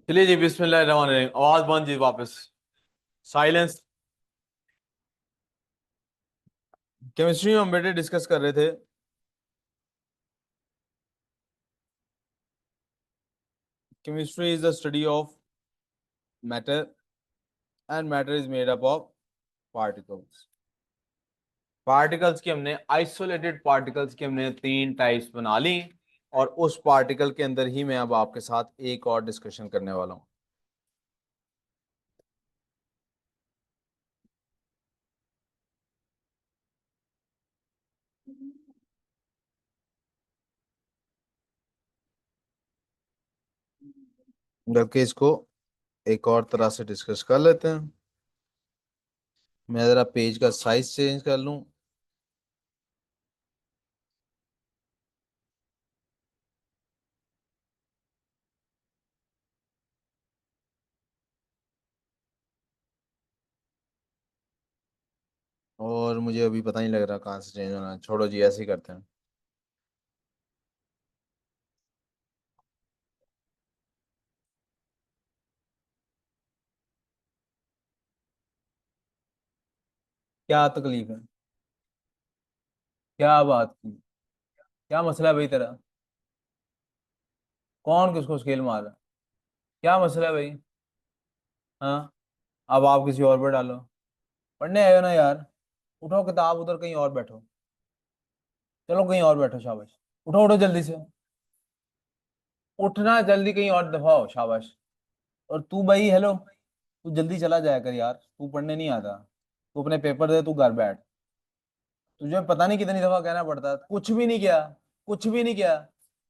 चलिए जी, बिस्मिल्लाहिर्रहमानिर्रहीम। आवाज बंद जी, वापस साइलेंस। केमिस्ट्री में हम बेटे डिस्कस कर रहे थे chemistry is the study of matter and matter is made up of particles. Particles की हमने आइसोलेटेड पार्टिकल्स की हमने तीन टाइप्स बना ली, और उस पार्टिकल के अंदर ही मैं अब आपके साथ एक और डिस्कशन करने वाला हूं। बल्कि इसको एक और तरह से डिस्कस कर लेते हैं। मैं जरा पेज का साइज चेंज कर लूं। और मुझे अभी पता नहीं लग रहा कहाँ से चेंज होना है। छोड़ो जी, ऐसे ही करते हैं। क्या तकलीफ है? क्या बात की? क्या मसला है भाई तेरा? कौन किसको स्केल मार रहा है? क्या मसला है भाई? हाँ, अब आप किसी और पर डालो। पढ़ने आए हो ना यार? उठो किताब, उधर कहीं और बैठो। चलो कहीं और बैठो, शाबाश। उठो उठो जल्दी से। उठना जल्दी, कहीं और दफाओ, शाबाश। और तू भाई, हेलो, तू जल्दी चला जाया कर यार, तू पढ़ने नहीं आता। तू अपने पेपर दे, तू घर बैठ। तुझे पता नहीं कितनी दफा कहना पड़ता है, कुछ भी नहीं किया। कुछ भी नहीं किया।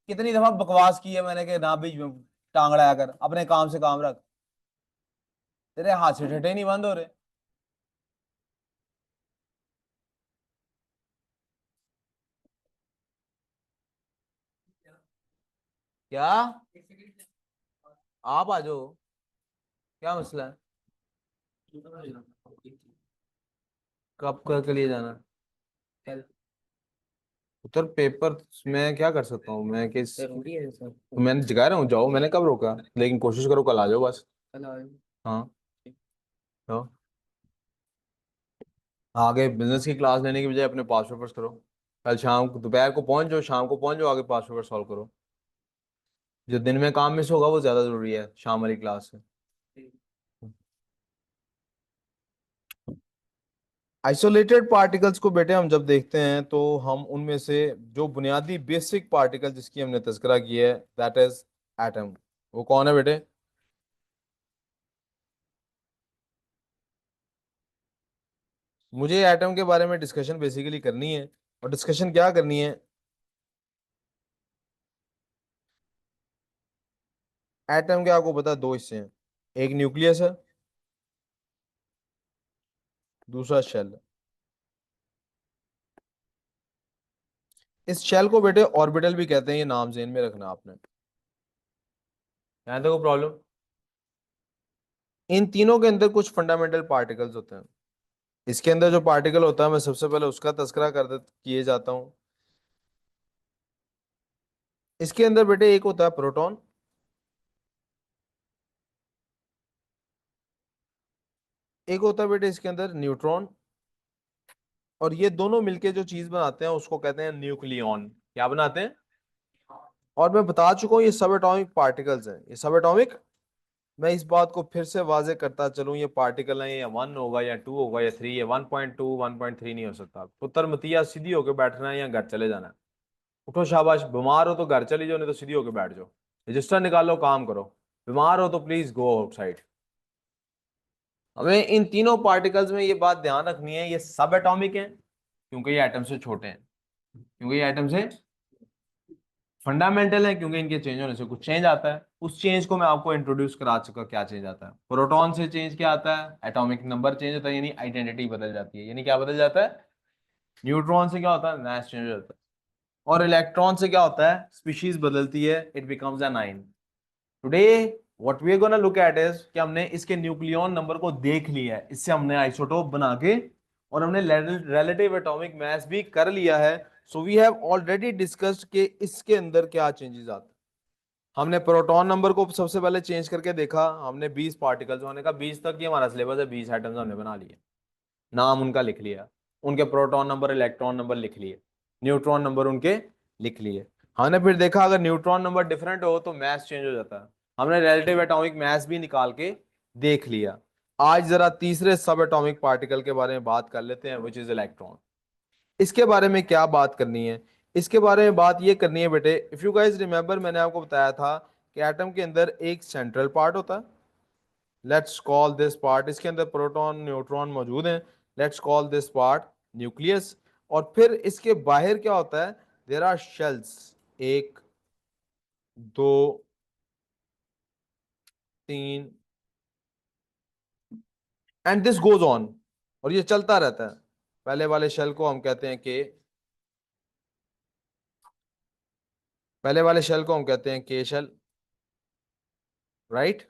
कितनी दफा बकवास की है मैंने कि ना बीच में टांग अड़ाया कर, अपने काम से काम रख। तेरे हाथ से ठेठे नहीं बंद हो रहे। क्या? आप आ जाओ। क्या मसला है? कब के लिए जाना? उधर पेपर मैं क्या कर सकता हूँ? मैं किस तो मैंने जगा रहा हूँ, जाओ, मैंने कब रोका? लेकिन कोशिश करो कल आ जाओ बस। हाँ, तो आगे बिजनेस की क्लास लेने की बजाय अपने पास पेपर्स करो। कल शाम को, दोपहर को पहुंच जाओ, शाम को पहुंच जाओ, आगे पास पेपर सॉल्व करो। जो दिन में काम मिस होगा वो ज्यादा जरूरी है शाम वाली क्लास से। आइसोलेटेड पार्टिकल्स को बेटे हम जब देखते हैं तो हम उनमें से जो बुनियादी बेसिक पार्टिकल जिसकी हमने तज़किरा की है, दैट इज एटम। वो कौन है बेटे? मुझे एटम के बारे में डिस्कशन बेसिकली करनी है। और डिस्कशन क्या करनी है? एटम के आपको पता है दो हिस्से हैं। एक न्यूक्लियस है, दूसरा शेल है। इस शेल को बेटे ऑर्बिटल भी कहते हैं, ये नाम जेन में रखना आपने। यहाँ देखो प्रॉब्लम। इन तीनों के अंदर कुछ फंडामेंटल पार्टिकल्स होते हैं। इसके अंदर जो पार्टिकल होता है, मैं सबसे पहले उसका तस्करा किए जाता हूँ। इसके अंदर बेटे एक होता है प्रोटॉन, एक होता है बेटे इसके अंदर न्यूट्रॉन। और ये दोनों मिलके जो चीज बनाते हैं उसको कहते हैं न्यूक्लियॉन। क्या बनाते हैं? और मैं बता चुका हूँ ये सब एटॉमिक पार्टिकल्स हैं, ये सब एटॉमिक। मैं इस बात को फिर से वाजे करता चलूं, ये पार्टिकल है, या वन होगा या टू होगा या थ्री, ये 1.2 1.3 नहीं हो सकता। पुत्र मतिया, सीधी होकर बैठना है या घर चले जाना है? उठो शाबाश। बीमार हो तो घर चली जाओ, नहीं तो सीधी होकर बैठ जाओ। रजिस्टर निकालो, काम करो। बीमार हो तो प्लीज गो आउटसाइड। हमें इन तीनों पार्टिकल्स में ये बात ध्यान रखनी है, ये सब एटॉमिक हैं क्योंकि ये एटम से छोटे हैं, क्योंकि ये एटम से फंडामेंटल है, क्योंकि इनके चेंज होने से कुछ चेंज आता है। उस चेंज को मैं आपको इंट्रोड्यूस करा चुका। क्या चेंज आता है? प्रोटॉन से चेंज क्या आता है? एटॉमिक नंबर चेंज होता है, यानी आइडेंटिटी बदल जाती है। यानी क्या बदल जाता है? न्यूट्रॉन से क्या होता है? मास चेंज हो जाता है। और इलेक्ट्रॉन से क्या होता है? स्पीशीज बदलती है, it becomes a nine. Today what we are gonna look at is कि हमने इसके न्यूक्लियॉन नंबर को देख लिया है, इससे हमने आइसोटोप बना के, और हमने रिलेटिव एटॉमिक मास भी कर लिया है। So we have already discussed कि इसके अंदर क्या चेंजेस आते हैं। हमने प्रोटॉन नंबर को सबसे पहले चेंज करके देखा, हमने 20 पार्टिकल्स, हमने कहा 20 तक ही हमारा सिलेबस है, 20 आइटम्स हमने बना लिए, नाम उनका लिख लिया, उनके प्रोटॉन नंबर इलेक्ट्रॉन नंबर लिख लिए, न्यूट्रॉन नंबर उनके लिख लिए। हमने फिर देखा अगर न्यूट्रॉन नंबर डिफरेंट हो तो मास चेंज हो जाता है, हमने रिलेटिव एटॉमिक मास भी निकाल के देख लिया। आज जरा तीसरे सब एटॉमिक पार्टिकल के बारे में बात कर लेते हैं, विच इज इलेक्ट्रॉन। इसके बारे में क्या बात करनी है, इसके बारे में बात ये करनी है बेटे, इफ यू गाइस रिमेंबर मैंने आपको बताया था कि एटम के अंदर एक सेंट्रल पार्ट होता है, लेट्स कॉल दिस पार्ट, इसके अंदर प्रोटॉन न्यूट्रॉन मौजूद हैं, let's call this part nucleus. और फिर इसके बाहर क्या होता है, देयर आर शेल्स, एक, दो, तीन, एंड दिस गोज ऑन, और ये चलता रहता है। पहले वाले शेल को हम कहते हैं के, पहले वाले शेल को हम कहते हैं के शेल, राइट?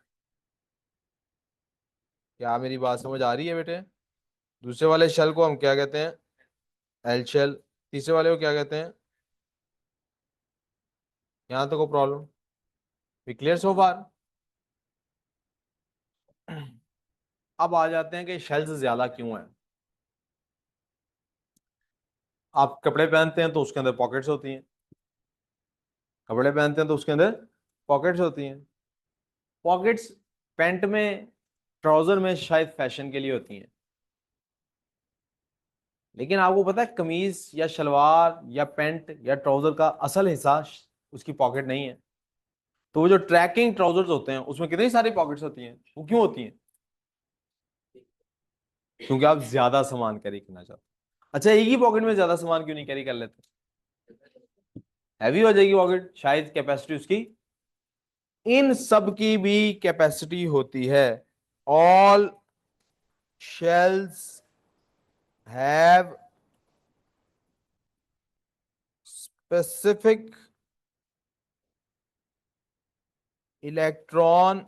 क्या मेरी बात समझ आ रही है बेटे? दूसरे वाले शेल को हम क्या कहते हैं, एल शेल। तीसरे वाले को क्या कहते हैं? यहां तो कोई प्रॉब्लम, वी क्लियर सो फार? अब आ जाते हैं कि शेल्स ज्यादा क्यों हैं। आप कपड़े पहनते हैं तो उसके अंदर पॉकेट्स होती हैं, कपड़े पहनते हैं तो उसके अंदर पॉकेट्स होती हैं। पॉकेट्स पैंट में, ट्राउजर में शायद फैशन के लिए होती हैं, लेकिन आपको पता है कमीज या शलवार या पैंट या ट्राउजर का असल हिस्सा उसकी पॉकेट नहीं है। तो वो जो ट्रैकिंग ट्राउजर्स होते हैं उसमें कितनी सारी पॉकेट्स होती हैं, वो क्यों होती हैं? क्योंकि आप ज्यादा सामान कैरी करना चाहते हो। अच्छा, एक ही पॉकेट में ज्यादा सामान क्यों नहीं कैरी कर लेते? हैवी हो जाएगी पॉकेट, शायद कैपेसिटी उसकी, इन सब की भी कैपेसिटी होती है। All shells have specific electron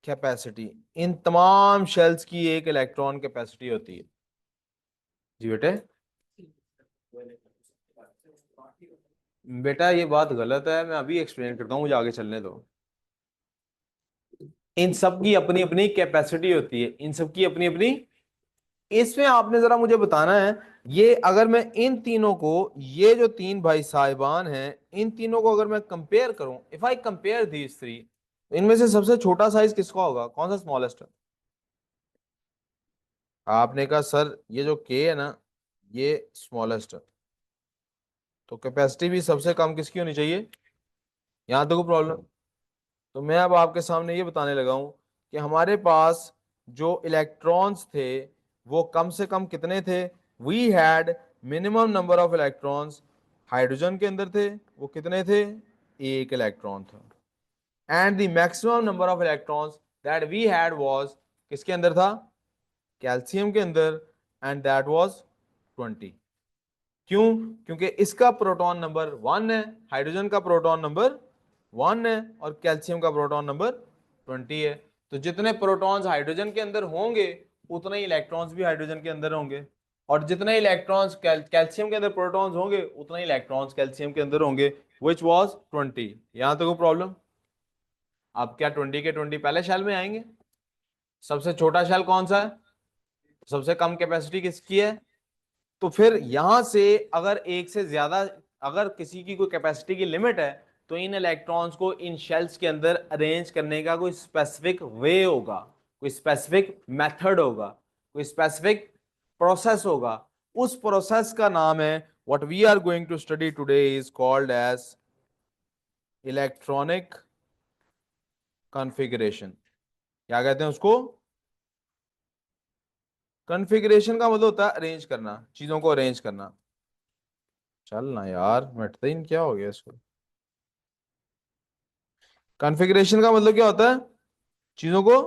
capacity. इन तमाम शेल्स की एक इलेक्ट्रॉन कैपेसिटी होती है। जी बेटे, बेटा ये बात गलत है, मैं अभी एक्सप्लेन करता हूँ, मुझे आगे चलने दो। इन सब की अपनी अपनी कैपेसिटी होती है, इन सब की अपनी अपनी। इसमें आपने जरा मुझे बताना है, ये अगर मैं इन तीनों को, ये जो तीन भाई साहिबान हैं, इन तीनों को अगर मैं कंपेयर करूं, if I compare these three, इनमें से सबसे छोटा साइज किसका होगा, कौन सा स्मॉलेस्ट है? आपने कहा सर ये जो के है ना, ये स्मॉलेस्ट है, तो कैपेसिटी भी सबसे कम किसकी होनी चाहिए? यहां तक प्रॉब्लम। तो मैं अब आपके सामने ये बताने लगा हूं कि हमारे पास जो इलेक्ट्रॉन्स थे वो कम से कम कितने थे? We had minimum number of electrons, hydrogen के अंदर थे, वो कितने थे? एक इलेक्ट्रॉन था। And the maximum number of electrons that we had was, किसके अंदर था? कैल्शियम के अंदर, एंड दैट वाज 20। क्यों? क्योंकि इसका प्रोटॉन नंबर 1 है, हाइड्रोजन का प्रोटॉन नंबर 1 है, और कैल्शियम का प्रोटॉन नंबर 20 है। तो जितने प्रोटॉन्स हाइड्रोजन के अंदर होंगे उतने ही इलेक्ट्रॉन्स भी हाइड्रोजन के अंदर होंगे, और जितने इलेक्ट्रॉन्स कैल्शियम के अंदर प्रोटॉन्स होंगे उतने ही इलेक्ट्रॉन्स कैल्शियम के अंदर होंगे, विच वॉज 20। यहां तक कोई प्रॉब्लम? अब क्या 20 के 20 पहले शेल में आएंगे? सबसे छोटा शेल कौन सा है? सबसे कम कैपेसिटी किसकी है? तो फिर यहां से अगर एक से ज्यादा, अगर किसी की कोई कैपेसिटी की लिमिट है, तो इन इलेक्ट्रॉन्स को इन शेल्स के अंदर अरेंज करने का कोई स्पेसिफिक वे होगा, कोई स्पेसिफिक मेथड होगा, कोई स्पेसिफिक प्रोसेस होगा। उस प्रोसेस का नाम है, what we are going to study today is called as electronic configuration. क्या कहते हैं उसको? कॉन्फ़िगरेशन का मतलब होता है अरेंज करना, चीजों को अरेंज करना। चल ना यार, मिटते ही नहीं, क्या हो गया इसको? कॉन्फ़िगरेशन का मतलब क्या होता है? चीजों को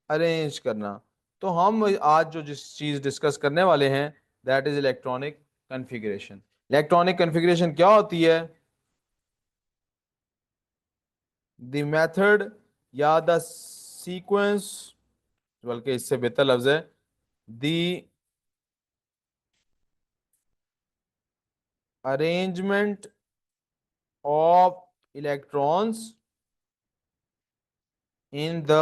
अरेंज करना। तो हम आज जो जिस चीज डिस्कस करने वाले हैं, that is electronic configuration. Electronic configuration क्या होती है? द मेथड या द सीक्वेंस, बल्कि इससे बेहतर लफ्ज है, the arrangement of electrons in the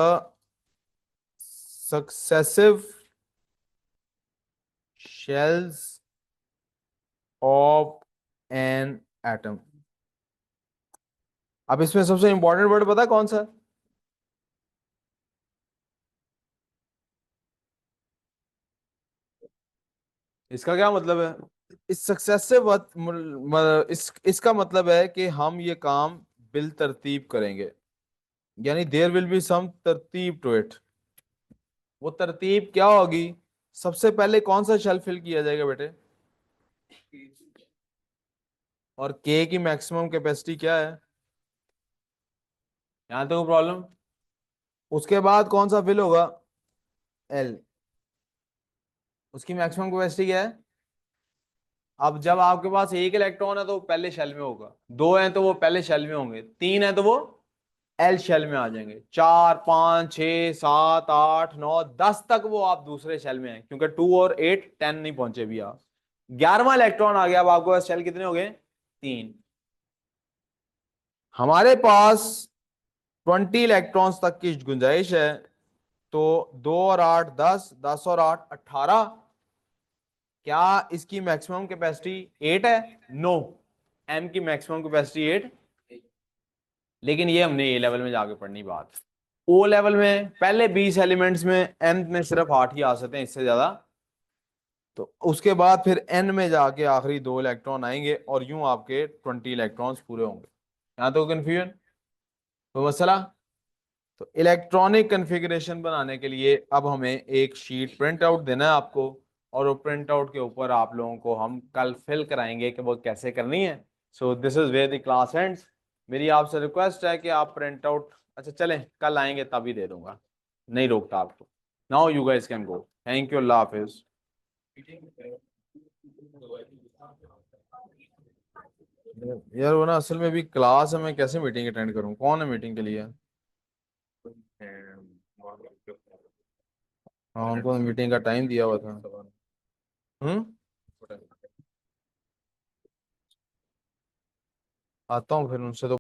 successive shells of an atom. अब इसमें सबसे इंपॉर्टेंट वर्ड पता है कौन सा है? इसका क्या मतलब है? इस सक्सेसिव इसका मतलब है कि हम ये काम बिल तरतीब करेंगे, यानी देयर विल बी सम तरतीब टू इट। वो तरतीब क्या होगी? सबसे पहले कौन सा शेल फिल किया जाएगा बेटे? और के की मैक्सिमम कैपेसिटी क्या है? यहां तक प्रॉब्लम। उसके बाद कौन सा फिल होगा? एल। उसकी मैक्सिमम कैपेसिटी क्या है? अब जब आपके पास एक इलेक्ट्रॉन है तो वो पहले शेल में होगा, दो हैं तो वो पहले शेल में होंगे, तीन है तो वो एल शेल में आ जाएंगे, चार पांच छह सात आठ नौ दस तक वो आप दूसरे शेल में हैं, क्योंकि 2 और 8 10 नहीं पहुंचे भी आप। 11वां इलेक्ट्रॉन आ गया, अब आपके पास शेल कितने हो गए? तीन। हमारे पास 20 इलेक्ट्रॉन्स तक की गुंजाइश है, तो 2 और 8 10, 10 और 8 18। क्या इसकी मैक्सिमम कैपेसिटी 8 है? नो। एम की मैक्सिमम कैपेसिटी 8। लेकिन ये हमने ए लेवल में जाके पढ़नी बात। ओ लेवल में पहले 20 एलिमेंट्स में एन में सिर्फ 8 ही आ सकते हैं, इससे ज्यादा। तो उसके बाद फिर एन में जाके आखिरी 2 इलेक्ट्रॉन आएंगे और यूं आपके 20 इलेक्ट्रॉन्स पूरे होंगे। यहां तो कंफ्यूजन तो मसला। तो इलेक्ट्रॉनिक कन्फिग्रेशन बनाने के लिए अब हमें एक शीट प्रिंट आउट देना है आपको, और वो प्रिंट आउट के ऊपर आप लोगों को हम कल फिल कराएंगे कि वो कैसे करनी है। So this is where the class ends. मेरी आपसे रिक्वेस्ट है कि आप प्रिंट आउट, अच्छा चलें कल आएंगे तभी दे दूंगा, नहीं रोकता आपको। Now you guys can go. Thank you, अल्लाह हाफिज। यार वो ना असल में भी क्लास है, मैं कैसे मीटिंग अटेंड करूं? कौन है मीटिंग के लिए? हाँ उनको मीटिंग का टाइम दिया हुआ था। हम्म। आता हूँ फिर उनसे तो